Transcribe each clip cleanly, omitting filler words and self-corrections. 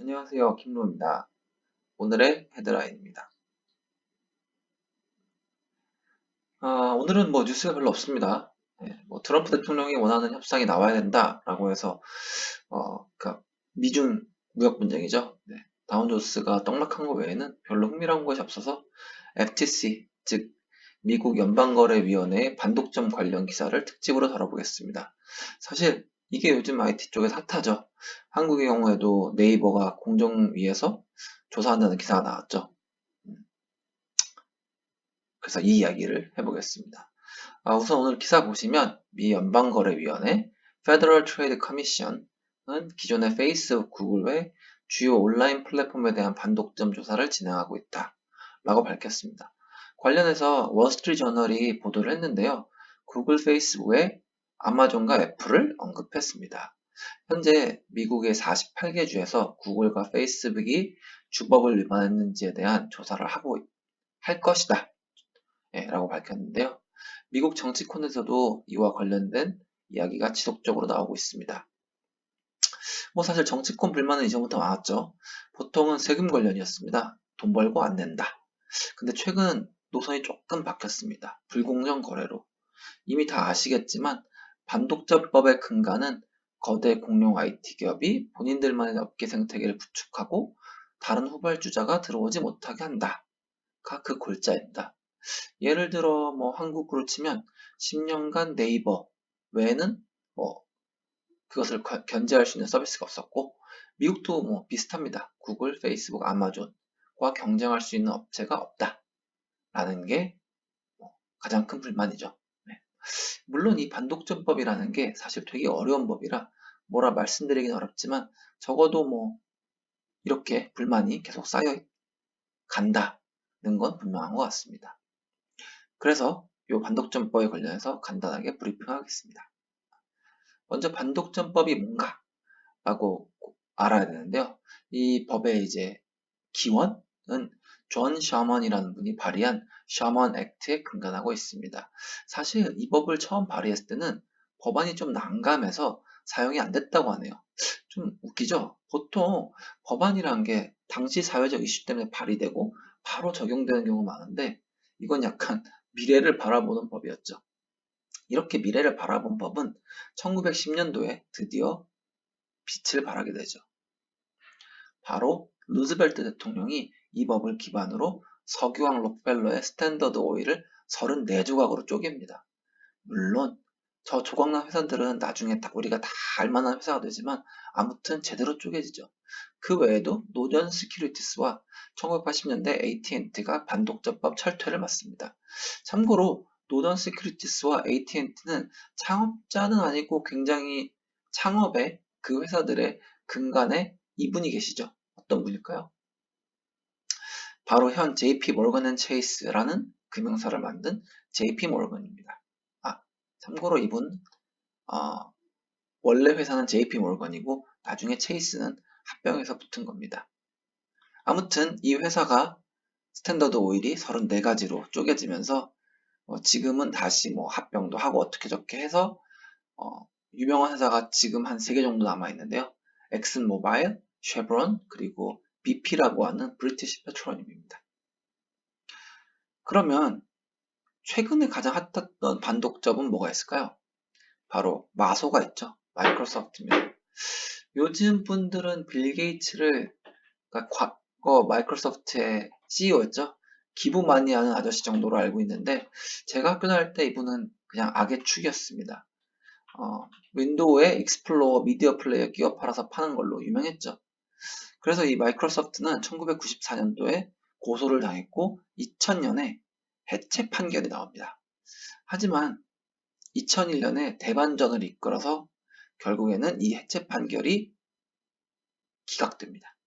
안녕하세요. 김로입니다. 오늘의 헤드라인입니다. 오늘은 뉴스가 별로 없습니다. 트럼프 대통령이 원하는 협상이 나와야 된다라고 해서, 그러니까 미중 무역 분쟁이죠. 네, 다운존스가 떡락한 것 외에는 별로 흥미로운 것이 없어서 FTC, 즉 미국 연방거래위원회의 반독점 관련 기사를 특집으로 다뤄보겠습니다. 사실 이게 요즘 IT 쪽에서 핫하죠. 한국의 경우에도 네이버가 공정위에서 조사한다는 기사가 나왔죠. 그래서 이 이야기를 해보겠습니다. 우선 오늘 기사 보시면 미 연방거래위원회 Federal Trade Commission은 기존의 페이스북, 구글 외 주요 온라인 플랫폼에 대한 반독점 조사를 진행하고 있다 라고 밝혔습니다. 관련해서 월스트리트저널이 보도를 했는데요. 구글, 페이스북 외 아마존과 애플을 언급했습니다. 현재 미국의 48개 주에서 구글과 페이스북이 주법을 위반했는지에 대한 조사를 하고 할 것이다 라고 밝혔는데요. 미국 정치권에서도 이와 관련된 이야기가 지속적으로 나오고 있습니다. 사실 정치권 불만은 이전부터 많았죠. 보통은 세금 관련이었습니다. 돈 벌고 안 낸다. 근데 최근 노선이 조금 바뀌었습니다. 불공정 거래로. 이미 다 아시겠지만 반독점법의 근간은 거대 공룡 IT 기업이 본인들만의 업계 생태계를 구축하고 다른 후발주자가 들어오지 못하게 한다가 그 골자입니다. 예를 들어 한국으로 치면 10년간 네이버 외에는 뭐 그것을 견제할 수 있는 서비스가 없었고 미국도 비슷합니다. 구글, 페이스북, 아마존과 경쟁할 수 있는 업체가 없다라는 게 가장 큰 불만이죠. 네. 물론 이 반독점법이라는 게 사실 되게 어려운 법이라 뭐라 말씀드리긴 어렵지만 적어도 이렇게 불만이 계속 쌓여 간다는 건 분명한 것 같습니다. 그래서 이 반독점법에 관련해서 간단하게 브리핑하겠습니다. 먼저 반독점법이 뭔가라고 알아야 되는데요. 이 법의 이제 기원은 존 셔먼이라는 분이 발의한 셔먼 액트에 근간하고 있습니다. 사실 이 법을 처음 발의했을 때는 법안이 좀 난감해서 사용이 안 됐다고 하네요. 좀 웃기죠? 보통 법안이란 게 당시 사회적 이슈 때문에 발의되고 바로 적용되는 경우가 많은데 이건 약간 미래를 바라보는 법이었죠. 이렇게 미래를 바라본 법은 1910년도에 드디어 빛을 발하게 되죠. 바로 루즈벨트 대통령이 이 법을 기반으로 석유왕 록펠러의 스탠더드 오일을 34조각으로 쪼갭니다. 물론 저 조각난 회사들은 나중에 우리가 다 알만한 회사가 되지만 아무튼 제대로 쪼개지죠. 그 외에도 노던 시큐리티스와 1980년대 AT&T가 반독점법 철퇴를 맞습니다. 참고로 노던 시큐리티스와 AT&T는 창업자는 아니고 굉장히 창업의 그 회사들의 근간에 이분이 계시죠. 어떤 분일까요? 바로 현 JP 모건 앤 체이스라는 금융사를 만든 JP 모건입니다. 참고로 이분 원래 회사는 JP 모건이고 나중에 체이스는 합병해서 붙은 겁니다. 아무튼 이 회사가 스탠더드 오일이 34가지로 쪼개지면서 지금은 다시 합병도 하고 어떻게 저렇게 해서 유명한 회사가 지금 한 3개 정도 남아 있는데요. 엑슨 모바일, 쉐브론, 그리고 BP라고 하는 브리티시 페트로리움입니다. 그러면 최근에 가장 핫했던 반독점은 뭐가 있을까요? 바로 마소가 있죠. 마이크로소프트입니다. 요즘 분들은 빌 게이츠를 그러니까 과거 마이크로소프트의 CEO였죠. 기부 많이 하는 아저씨 정도로 알고 있는데 제가 학교 다닐 때 이분은 그냥 악의 축이었습니다. 윈도우에 익스플로어 미디어 플레이어 끼워 팔아서 파는 걸로 유명했죠. 그래서 이 마이크로소프트는 1994년도에 고소를 당했고 2000년에 해체 판결이 나옵니다. 하지만 2001년에 대반전을 이끌어서 결국에는 이 해체 판결이 기각됩니다.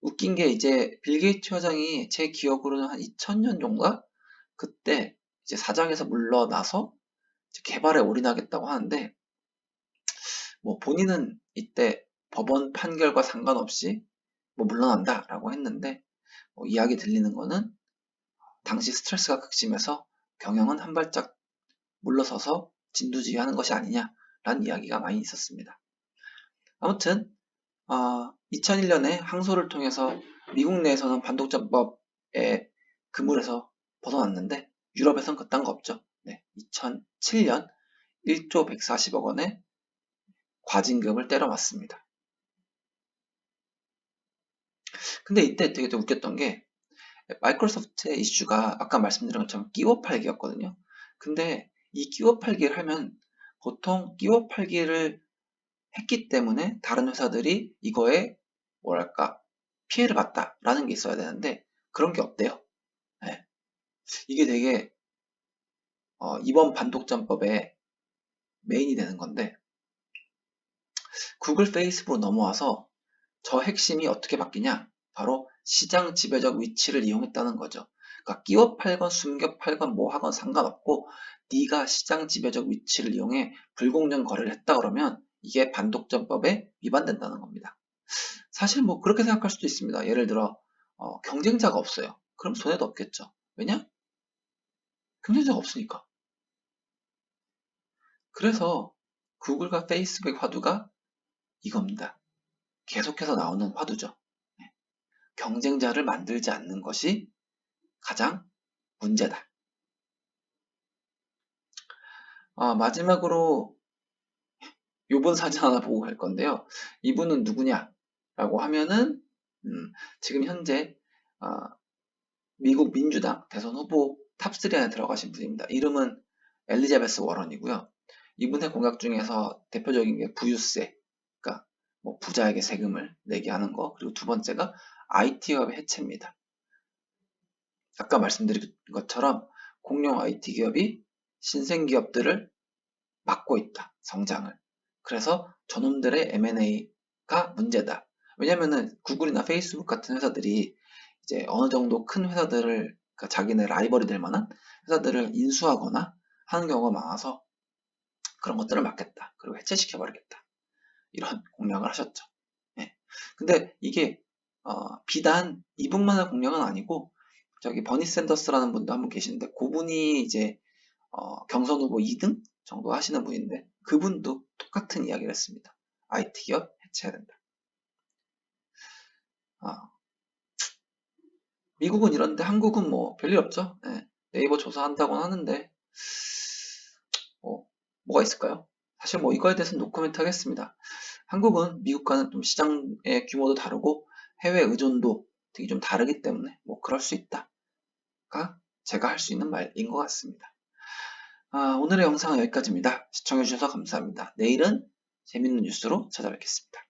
웃긴 게 이제 빌 게이츠 회장이 제 기억으로는 한 2000년 정도가 그때 이제 사장에서 물러나서 개발에 올인하겠다고 하는데 본인은 이때 법원 판결과 상관없이 물러난다라고 했는데 이야기 들리는 거는 당시 스트레스가 극심해서 경영은 한 발짝 물러서서 진두지휘하는 것이 아니냐라는 이야기가 많이 있었습니다. 아무튼 2001년에 항소를 통해서 미국 내에서는 반독점법의 그물에서 벗어났는데 유럽에선 그딴 거 없죠. 네, 2007년 1조 140억 원의 과징금을 때려 맞습니다. 근데 이때 되게 좀 웃겼던 게 마이크로소프트의 이슈가 아까 말씀드린 것처럼 끼워 팔기였거든요. 근데 이 끼워 팔기를 하면 보통 끼워 팔기를 했기 때문에 다른 회사들이 이거에 뭐랄까 피해를 봤다라는 게 있어야 되는데 그런 게 없대요. 네. 이게 되게 이번 반독점법의 메인이 되는 건데 구글 페이스북으로 넘어와서 저 핵심이 어떻게 바뀌냐? 바로 시장 지배적 위치를 이용했다는 거죠. 그러니까 끼워 팔건 숨겨 팔건 뭐 하건 상관없고 네가 시장 지배적 위치를 이용해 불공정 거래를 했다 그러면 이게 반독점법에 위반된다는 겁니다. 사실 뭐 그렇게 생각할 수도 있습니다. 예를 들어 경쟁자가 없어요. 그럼 손해도 없겠죠. 왜냐? 경쟁자가 없으니까. 그래서 구글과 페이스북의 화두가 이겁니다. 계속해서 나오는 화두죠. 네. 경쟁자를 만들지 않는 것이 가장 문제다. 마지막으로 요번 사진 하나 보고 갈 건데요. 이분은 누구냐라고 하면은 지금 현재 미국 민주당 대선 후보 탑3 안에 들어가신 분입니다. 이름은 엘리자베스 워런이고요. 이분의 공약 중에서 대표적인 게 부유세, 그러니까 뭐 부자에게 세금을 내게 하는 거, 그리고 두 번째가 IT기업의 해체입니다. 아까 말씀드린 것처럼 공룡 IT 기업이 신생 기업들을 막고 있다, 성장을. 그래서 저놈들의 M&A가 문제다. 왜냐면은 구글이나 페이스북 같은 회사들이 이제 어느 정도 큰 회사들을, 그러니까 자기네 라이벌이 될 만한 회사들을 인수하거나 하는 경우가 많아서 그런 것들을 막겠다. 그리고 해체시켜버리겠다. 이런 공약을 하셨죠. 예. 근데 이게 비단 이분만의 공약은 아니고 저기 버니 샌더스라는 분도 한 분 계시는데 그분이 이제 경선 후보 2등 정도 하시는 분인데 그분도 똑같은 이야기를 했습니다. IT 기업 해체해야 된다. 미국은 이런데 한국은 뭐 별일 없죠. 네. 네이버 조사한다고는 하는데 뭐가 있을까요? 사실 뭐 이거에 대해서는 노코멘트 하겠습니다. 한국은 미국과는 좀 시장의 규모도 다르고 해외 의존도 되게 좀 다르기 때문에 뭐 그럴 수 있다가 제가 할 수 있는 말인 것 같습니다. 오늘의 영상은 여기까지입니다. 시청해주셔서 감사합니다. 내일은 재밌는 뉴스로 찾아뵙겠습니다.